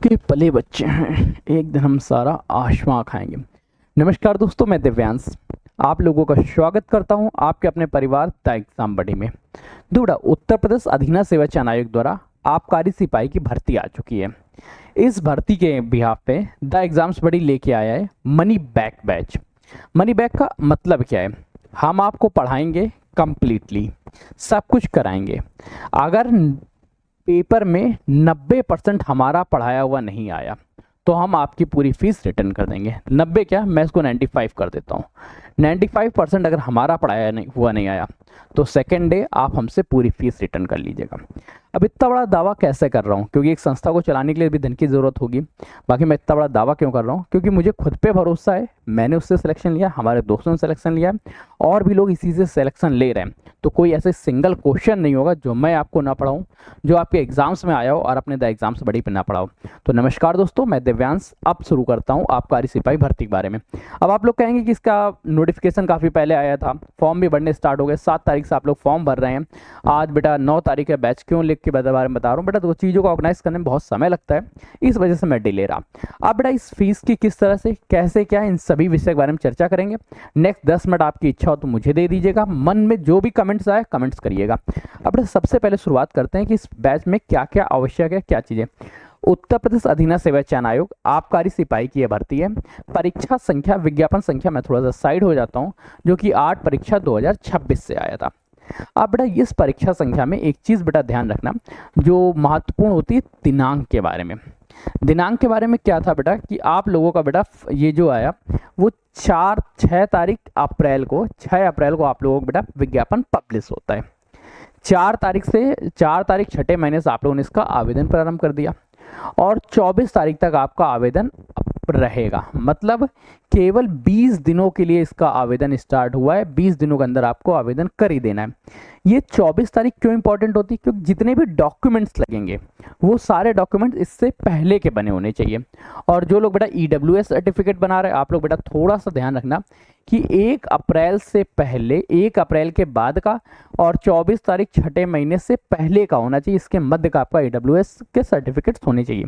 के पले बच्चे हैं, एक दिन हम सारा आशवा खाएंगे। नमस्कार दोस्तों, मैं दिव्यांश आप लोगों का स्वागत करता हूं आपके अपने परिवार द एग्जाम बडी में। दूसरा, उत्तर प्रदेश अधीना सेवा चयन आयोग द्वारा आबकारी सिपाही की भर्ती आ चुकी है। इस भर्ती के बिहाफ पे द एग्जाम्स बडी लेके आया है money back batch. Money back का मतलब क्या है? हम आपको पढ़ाएंगे कंप्लीटली, सब कुछ कराएंगे। अगर पेपर में 90% हमारा पढ़ाया हुआ नहीं आया तो हम आपकी पूरी फीस रिटर्न कर देंगे। 90 क्या, मैं इसको 95 कर देता हूँ। 95% अगर हमारा पढ़ाया नहीं हुआ नहीं आया तो सेकेंड डे आप हमसे पूरी फीस रिटर्न कर लीजिएगा। अब इतना बड़ा दावा कैसे कर रहा हूँ? क्योंकि एक संस्था को चलाने के लिए भी धन की ज़रूरत होगी। बाकी मैं इतना बड़ा दावा क्यों कर रहा हूँ? क्योंकि मुझे खुद पे भरोसा है। मैंने उससे सिलेक्शन लिया, हमारे दोस्तों ने सिलेक्शन लिया और भी लोग इसी से सिलेक्शन ले रहे हैं। तो कोई ऐसे सिंगल क्वेश्चन नहीं होगा जो मैं आपको ना पढ़ाऊँ, जो आपके एग्जाम्स में आया हो और अपने द एग्जाम्स बड़ी पे ना पढ़ाओ। तो नमस्कार दोस्तों, मैं दिव्यांश अब शुरू करता हूँ आबकारी सिपाही भर्ती के बारे में। अब आप लोग कहेंगे कि इसका नोटिफिकेशन काफ़ी पहले आया था, फॉर्म भी भरने स्टार्ट हो गए। 7 तारीख से आप लोग फॉर्म भर रहे हैं। आज बेटा 9 तारीख है। बैच क्यों लिख के बारे में बता रहा हूँ बेटा, तो चीज़ों को ऑर्गेनाइज करने में बहुत समय लगता है, इस वजह से मैं डिले रहा। अब बेटा इस फीस की किस तरह से कैसे क्या, इन सभी विषय के बारे में चर्चा करेंगे। नेक्स्ट 10 मिनट आपकी इच्छा हो तो मुझे दे दीजिएगा, मन में जो भी कमेंट्स आए कमेंट्स करिएगा। अब सबसे पहले शुरुआत करते हैं कि इस बैच में क्या क्या आवश्यक है, क्या चीज़ें। उत्तर प्रदेश अधीना सेवा चयन आयोग आबकारी सिपाही की यह भर्ती है। परीक्षा संख्या, विज्ञापन संख्या, मैं थोड़ा सा साइड हो जाता हूँ, जो कि 8 परीक्षा 2026 से आया था। अब बेटा इस परीक्षा संख्या में एक चीज़ बेटा ध्यान रखना जो महत्वपूर्ण होती है, दिनांक के बारे में। दिनांक के बारे में क्या था बेटा कि आप लोगों का बेटा ये जो आया वो 6 तारीख अप्रैल को, 6 अप्रैल को आप लोगों को बेटा विज्ञापन पब्लिश होता है। 4 तारीख से 4 तारीख छठे महीने से आप लोगों ने इसका आवेदन प्रारंभ कर दिया और 24 तारीख तक आपका आवेदन रहेगा। मतलब केवल 20 दिनों के लिए इसका आवेदन स्टार्ट हुआ है। 20 दिनों के अंदर आपको आवेदन कर ही देना है। ये 24 तारीख क्यों इंपॉर्टेंट होती है? क्योंकि जितने भी डॉक्यूमेंट्स लगेंगे वो सारे डॉक्यूमेंट्स इससे पहले के बने होने चाहिए। और जो लोग बेटा ईडब्ल्यूएस सर्टिफिकेट बना रहे हैं, आप लोग बेटा थोड़ा सा ध्यान रखना कि 1 अप्रैल से पहले, 1 अप्रैल के बाद का और 24 तारीख छठे महीने से पहले का होना चाहिए। इसके मध्य का आपका ईडब्ल्यूएस के सर्टिफिकेट्स होने चाहिए।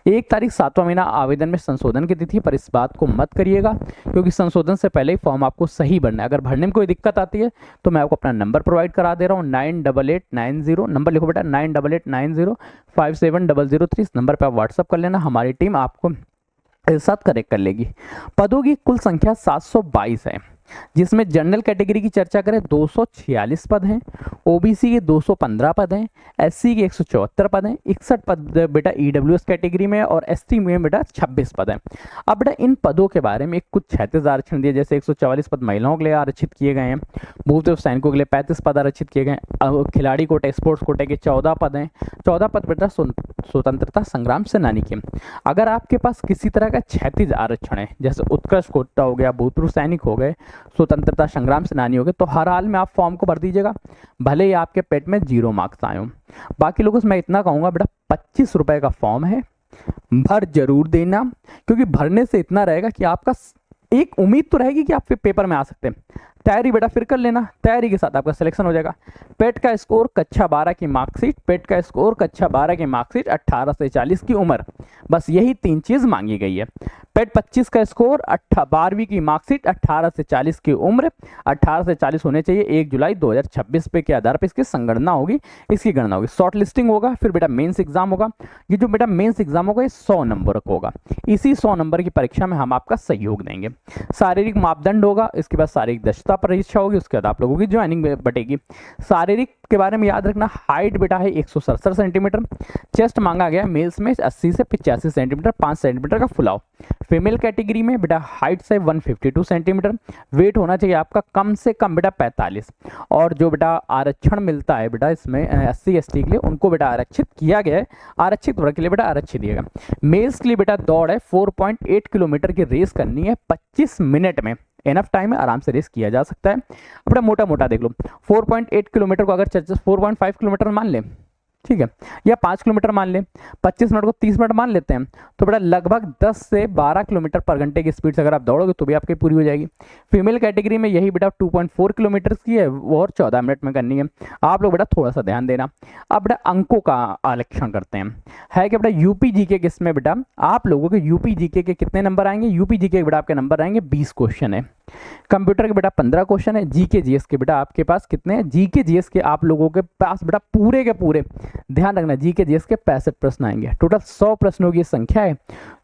1 तारीख 7वां महीना आवेदन में संशोधन की तिथि, पर इस बात को मत करिएगा क्योंकि संशोधन से पहले ही फॉर्म आपको सही भरना है। अगर भरने में कोई दिक्कत आती है तो मैं आपको अपना नंबर प्रोवाइड करा दे रहा हूँ, 9889 नंबर लिखो बेटा, 9889057003। इस नंबर पर आप व्हाट्सअप कर लेना, हमारी टीम आपको साथ करेक्ट कर लेगी। पदों की कुल संख्या 722 है, जिसमें जनरल कैटेगरी की चर्चा करें 246 पद हैं, ओबीसी के 215 पद हैं, एससी के 174 पद हैं, 61 पद बेटा ईडब्ल्यूएस कैटेगरी में और एसटी में बेटा 26 पद हैं। अब बेटा इन पदों के बारे में कुछ 36 आरक्षण दिए, जैसे 144 पद महिलाओं के लिए आरक्षित किए गए हैं, भूतपूर्व सैनिकों के लिए 35 पद आरक्षित किए गए हैं, खिलाड़ी कोटे, स्पोर्ट्स कोटे के 14 पद हैं, 14 पद बेटा स्वतंत्रता संग्राम सेनानी के। अगर आपके पास किसी तरह का 36 आरक्षण है, जैसे उत्कृष्ट कोटा हो गया, भूतपूर्व सैनिक हो गए, स्वतंत्रता संग्राम सेनानी हो गए, तो हर हाल में आप फॉर्म को भर दीजिएगा, भले ही आपके पेट में 0 मार्क्स आए हो। बाकी लोगों से मैं इतना कहूँगा बेटा, 25 रुपए का फॉर्म है, भर जरूर देना, क्योंकि भरने से इतना रहेगा कि आपका एक उम्मीद तो रहेगी कि आप फिर पेपर में आ सकते हैं। तैयारी बेटा फिर कर लेना, तैयारी के साथ आपका सिलेक्शन हो जाएगा। पेट का स्कोर कक्षा 12 की मार्कशीट, पेट का स्कोर कक्षा 12 की मार्कशीट, 18 से 40 की उम्र, बस यही 3 चीज़ मांगी गई है। पेट 25 का स्कोर, 12वीं की मार्कशीट, 18 से 40 की उम्र, 18 से 40 होने चाहिए। 1 जुलाई 2026 पे के आधार पर इसकी संगणना होगी, इसकी गणना होगी, शॉर्ट लिस्टिंग होगा, फिर बेटा मेंस एग्जाम होगा। ये जो बेटा मेंस एग्जाम होगा ये 100 नंबर का होगा। इसी 100 नंबर की परीक्षा में हम आपका सहयोग देंगे। शारीरिक मापदंड होगा, इसके बाद शारीरिक दक्षता परीक्षा होगी, उसके बाद आप लोगों की ज्वाइनिंग बटेगी। शारीरिक के बारे में याद रखना, हाइट बेटा है 167 सेंटीमीटर, चेस्ट मांगा गया मेल्स में 80 से 85 सेंटीमीटर, 5 सेंटीमीटर का फुलाव। फीमेल कैटेगरी में बेटा हाइट से 152 सेंटीमीटर, वेट होना चाहिए आपका कम से कम बेटा 45। और जो बेटा आरक्षण मिलता है बेटा इसमें SC ST के लिए, उनको बेटा आरक्षित किया गया है, आरक्षित वर्ग के लिए बेटा आरक्षित दिएगा। मेल्स के लिए बेटा दौड़ है 4.8 किलोमीटर की रेस करनी है 25 मिनट में, एनफ टाइम है, आराम से रेस किया जा सकता है। अपना मोटा मोटा देख लो, 4.8 किलोमीटर को अगर 4.5 किलोमीटर मान लें ठीक है, या 5 किलोमीटर मान लें, 25 मिनट को 30 मिनट मान लेते हैं, तो बेटा लगभग 10 से 12 किलोमीटर पर घंटे की स्पीड से अगर आप दौड़ोगे तो भी आपकी पूरी हो जाएगी। फीमेल कैटेगरी में यही बेटा 2.4 किलोमीटर की है, वो और 14 मिनट में करनी है। आप लोग बेटा थोड़ा सा ध्यान देना। अब बेटा अंकों का आलेखन करते हैं, है कि बेटा यूपी जीके के इसमें बेटा आप लोगों के यूपी जीके के कितने नंबर आएंगे, यूपी जीके के बेटा आपके नंबर आएंगे 20 क्वेश्चन है। कंप्यूटर के बेटा 15 क्वेश्चन है। जीके जीएस के बेटा आपके पास कितने हैं, जीके जीएस के आप लोगों के पास बेटा पूरे के पूरे, ध्यान रखना, जीके जीएस के 65 प्रश्न आएंगे। टोटल 100 प्रश्नों की संख्या है,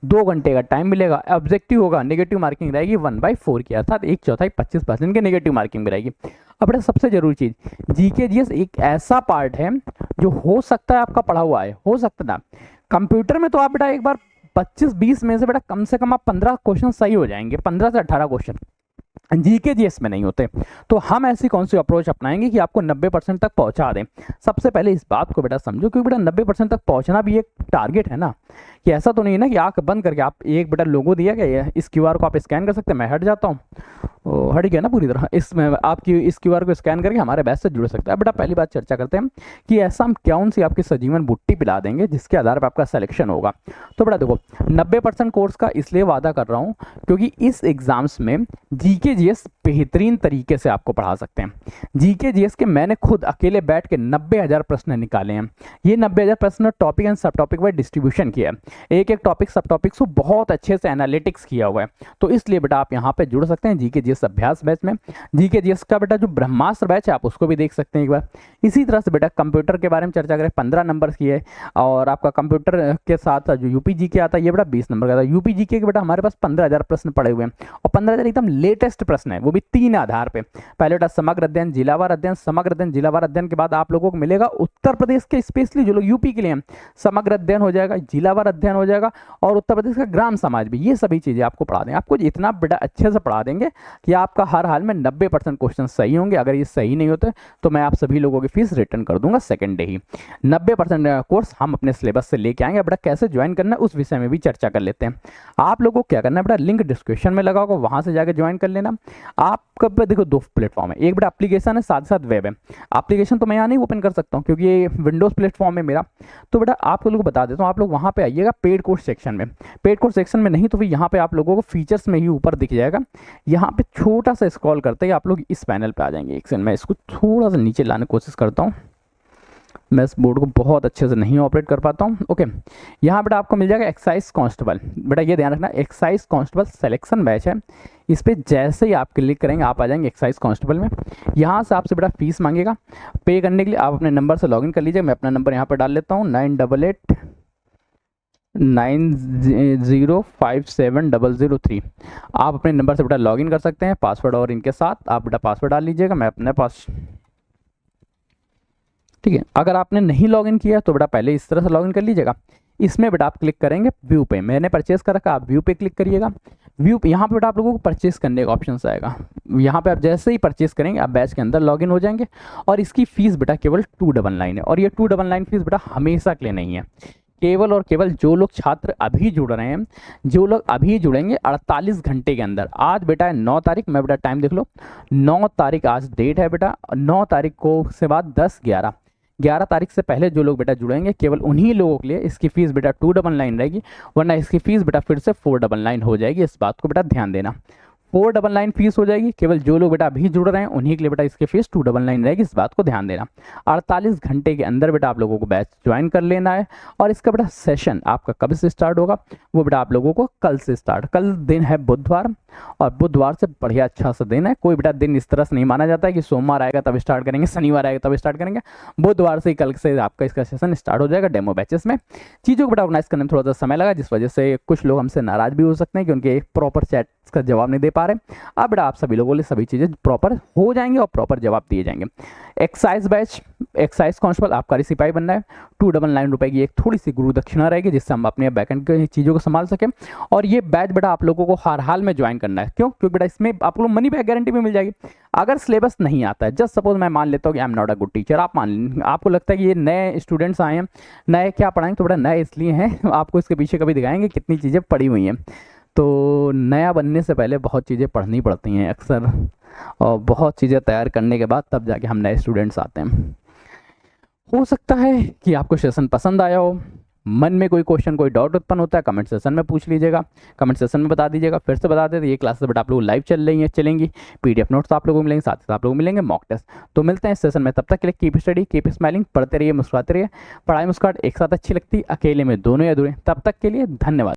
2 घंटे का टाइम मिलेगा। ऑब्जेक्टिव होगा, नेगेटिव मार्किंग रहेगी 1/4 की, अर्थात 1/4 25% की नेगेटिव मार्किंग में रहेगी। अब बेटा सबसे जरूरी चीज, जीके जीएस एक ऐसा पार्ट है जो हो सकता है आपका पढ़ा हुआ है, हो सकता है। कंप्यूटर में तो आप बेटा एक बार 25-20 में से बेटा कम से कम आप 15 क्वेश्चन सही हो जाएंगे, 15 से 18 क्वेश्चन। जीके जीएस में नहीं होते, तो हम ऐसी कौन सी अप्रोच अपनाएंगे कि आपको 90% तक पहुंचा दें। सबसे पहले इस बात को बेटा समझो, क्योंकि बेटा 90% तक पहुंचना भी एक टारगेट है ना, कि ऐसा तो नहीं है ना कि आंख बंद करके आप एक बेटा लोगो दिया गया है, इस क्यूआर को आप स्कैन कर सकते हैं, मैं हट जाता हूँ, हट गया ना पूरी तरह, इसमें आपकी इस क्यूआर को स्कैन करके हमारे बैच से जुड़ सकता है। बेटा पहली बात चर्चा करते हैं कि ऐसा हम कौन सी आपकी सजीवन बुट्टी पिला देंगे जिसके आधार पर आपका सिलेक्शन होगा। तो बेटा देखो 90% कोर्स का इसलिए वादा कर रहा हूँ क्योंकि इस एग्जाम्स में जीके जीएस बेहतरीन तरीके से आपको पढ़ा सकते हैं। जीके जीएस के मैंने खुद अकेले बैठ के 90,000 प्रश्न निकाले हैं। ये 90,000 प्रश्न टॉपिक एंड सब टॉपिक वाइज डिस्ट्रीब्यूशन किया है, एक एक टॉपिक सब टॉपिक को बहुत अच्छे से एनालिटिक्स किया हुआ है। तो इसलिए बेटा आप यहाँ पे जुड़ सकते हैं जीके जीएस अभ्यास बैच में। जीके जीएस का बेटा जो ब्रह्मास्त्र बैच है आप उसको भी देख सकते हैं एक बार। इसी तरह से बेटा कंप्यूटर के बारे में चर्चा करें, 15 नंबर की है, और आपका कंप्यूटर के साथ जो यूपी जीके आता है ये बेटा 20 नंबर का आता है। यूपी जीके के बेटा हमारे पास 15,000 प्रश्न पड़े हुए हैं, और 15,000 एकदम लेटेस्ट प्रश्न है, वो भी 3 आधार पे। पहले बेटा समग्र अध्ययन, जिलावार अध्ययन, समग्र अध्ययन, जिलावार अध्ययन के बाद आप लोगों को मिलेगा उत्तर प्रदेश के स्पेशली जो लोग यूपी के लिए हैं, समग्र अध्ययन हो जाएगा, जिलावार अध्ययन हो जाएगा, और उत्तर प्रदेश का ग्राम समाज भी। ये सभी चीजें आपको पढ़ा देंगे, आपको इतना बेटा अच्छे से पढ़ा देंगे कि आपका हर हाल में 90% क्वेश्चन सही होंगे। अगर ये सही नहीं होते तो मैं आप सभी लोगों की फीस रिटर्न कर दूंगा सेकंड डे ही। 90% कोर्स हम अपने सिलेबस से लेके आएंगे। बेटा कैसे ज्वाइन करना है उस विषय में भी चर्चा कर लेते हैं। आप लोगों को क्या करना है बेटा, लिंक डिस्क्रिप्शन में लगा होगा, वहां से जाकर ज्वाइन कर लेना। आपका देखो 2 प्लेटफॉर्म है, एक बेटा एप्लीकेशन है, साथ साथ वेब है। एप्लीकेशन तो मैं यहाँ नहीं ओपन कर सकता हूँ क्योंकि ये विंडोज प्लेटफॉर्म है मेरा। तो बेटा आप लोगों को बता देता हूँ, आप लोग वहाँ पे आइएगा पेड कोर्स सेक्शन में। पेड कोर्स सेक्शन में नहीं तो फिर यहाँ पे आप लोगों को फीचर्स में ही ऊपर दिख जाएगा। यहाँ पे छोटा सा स्क्रॉल करते ही आप लोग इस पैनल पे आ जाएंगे। एक सेकंड मैं इसको थोड़ा सा नीचे लाने की कोशिश करता हूँ, मैं इस बोर्ड को बहुत अच्छे से नहीं ऑपरेट कर पाता हूँ। ओके, यहाँ बेटा आपको मिल जाएगा एक्साइज कांस्टेबल। बेटा ये ध्यान रखना, एक्साइज कांस्टेबल सिलेक्शन बैच है। इस पर जैसे ही आप क्लिक करेंगे आप आ जाएंगे एक्साइज कांस्टेबल में। यहाँ से आपसे बेटा फीस मांगेगा, पे करने के लिए आप अपने नंबर से लॉगिन कर लीजिए। मैं अपना नंबर यहाँ पर डाल लेता हूँ 9889057003। आप अपने नंबर से बेटा लॉगिन कर सकते हैं, पासवर्ड और इनके साथ आप बेटा पासवर्ड डाल लीजिएगा। मैं अपने पास, ठीक है। अगर आपने नहीं लॉगिन किया तो बेटा पहले इस तरह से लॉगिन कर लीजिएगा। इसमें बेटा आप क्लिक करेंगे व्यू पे, मैंने परचेस कर रखा, आप व्यू पे क्लिक करिएगा। व्यू पे यहाँ पे बेटा आप लोगों को परचेस करने का ऑप्शन आएगा। यहाँ पे आप जैसे ही परचेस करेंगे आप बैच के अंदर लॉगिन हो जाएंगे। और इसकी फीस बेटा केवल 299 है, और ये 299 फीस बेटा हमेशा के लिए नहीं है, केवल और केवल जो लोग छात्र अभी जुड़ रहे हैं, जो लोग अभी जुड़ेंगे 48 घंटे के अंदर। आज बेटा है 9 तारीख, मैं बेटा टाइम देख लो, 9 तारीख आज डेट है बेटा। 9 तारीख को से बाद 11 तारीख से पहले जो लोग बेटा जुड़ेंगे केवल उन्हीं लोगों के लिए इसकी फीस बेटा 299 रहेगी, वरना इसकी फीस बेटा फिर से 499 हो जाएगी। इस बात को बेटा ध्यान देना, 499 फीस हो जाएगी। केवल जो लोग बेटा अभी जुड़ रहे हैं उन्हीं के लिए बेटा इसकी फीस 299 रहेगी, इस बात को ध्यान देना। 48 घंटे के अंदर बेटा आप लोगों को बैच ज्वाइन कर लेना है। और इसका बेटा सेशन आपका कब से स्टार्ट होगा, वो बेटा आप लोगों को कल से स्टार्ट, कल दिन है बुधवार, और बुधवार से बढ़िया अच्छा सा दिन है। कोई बेटा दिन इस तरह से नहीं माना जाता है कि सोमवार आएगा तब स्टार्ट करेंगे, शनिवार आएगा तब स्टार्ट करेंगे। बुधवार से कल से आपका इसका सेशन स्टार्ट हो जाएगा डेमो बैचेस में। चीज़ों को बेटा ऑर्गेनाइज करने में थोड़ा सा समय लगा, जिस वजह से कुछ लोग हमसे नाराज भी हो सकते हैं कि उनके प्रॉपर चैट का जवाब नहीं दे पा रहे। अब बेटा आप सभी लोगों लिए सभी चीज़ें प्रॉपर हो जाएंगे और प्रॉपर जवाब दिए जाएंगे। एक्साइज बैच, एक्साइज कांस्टेबल आपका सिपाही बनना है, 299 रुपए की एक थोड़ी सी गुरु दक्षिणा रहेगी जिससे हम अपने बैकएंड की चीज़ों को संभाल सकें। और ये बैच बेटा आप लोगों को हर हाल में ज्वाइन करना है। क्यों? क्योंकि बेटा इसमें आप लोग मनी बैक गारंटी भी मिल जाएगी। अगर सिलेबस नहीं आता है, जस्ट सपोज मैं मान लेता हूँ कि I am not a good teacher, आप मान, आपको लगता है कि ये नए स्टूडेंट्स आए हैं, नए क्या पढ़ाएंगे, तो बेटा नए इसलिए हैं, आपको इसके पीछे कभी दिखाएंगे कितनी चीज़ें पड़ी हुई हैं। तो नया बनने से पहले बहुत चीज़ें पढ़नी पड़ती हैं अक्सर, और बहुत चीज़ें तैयार करने के बाद तब जाके हम नए स्टूडेंट्स आते हैं। हो सकता है कि आपको सेशन पसंद आया हो। मन में कोई क्वेश्चन कोई डाउट उत्पन्न होता है कमेंट सेशन में पूछ लीजिएगा, कमेंट सेशन में बता दीजिएगा। फिर से बता देते ये क्लासेस बट आप लोग लाइव चल रही हैं चलेंगी, पीडीएफ नोट्स आप लोगों को मिलेंगे, साथ ही साथ आप लोगों को मिलेंगे मॉक टेस्ट। तो मिलते हैं इस सेशन में, तब तक के लिए कीप स्टडी कीप स्माइलिंग, पढ़ते रहिए मुस्कुराते रहिए। पढ़ाई मुस्कुराहट एक साथ अच्छी लगती, अकेले में दोनों ही अधूरे। तब तक के लिए धन्यवाद।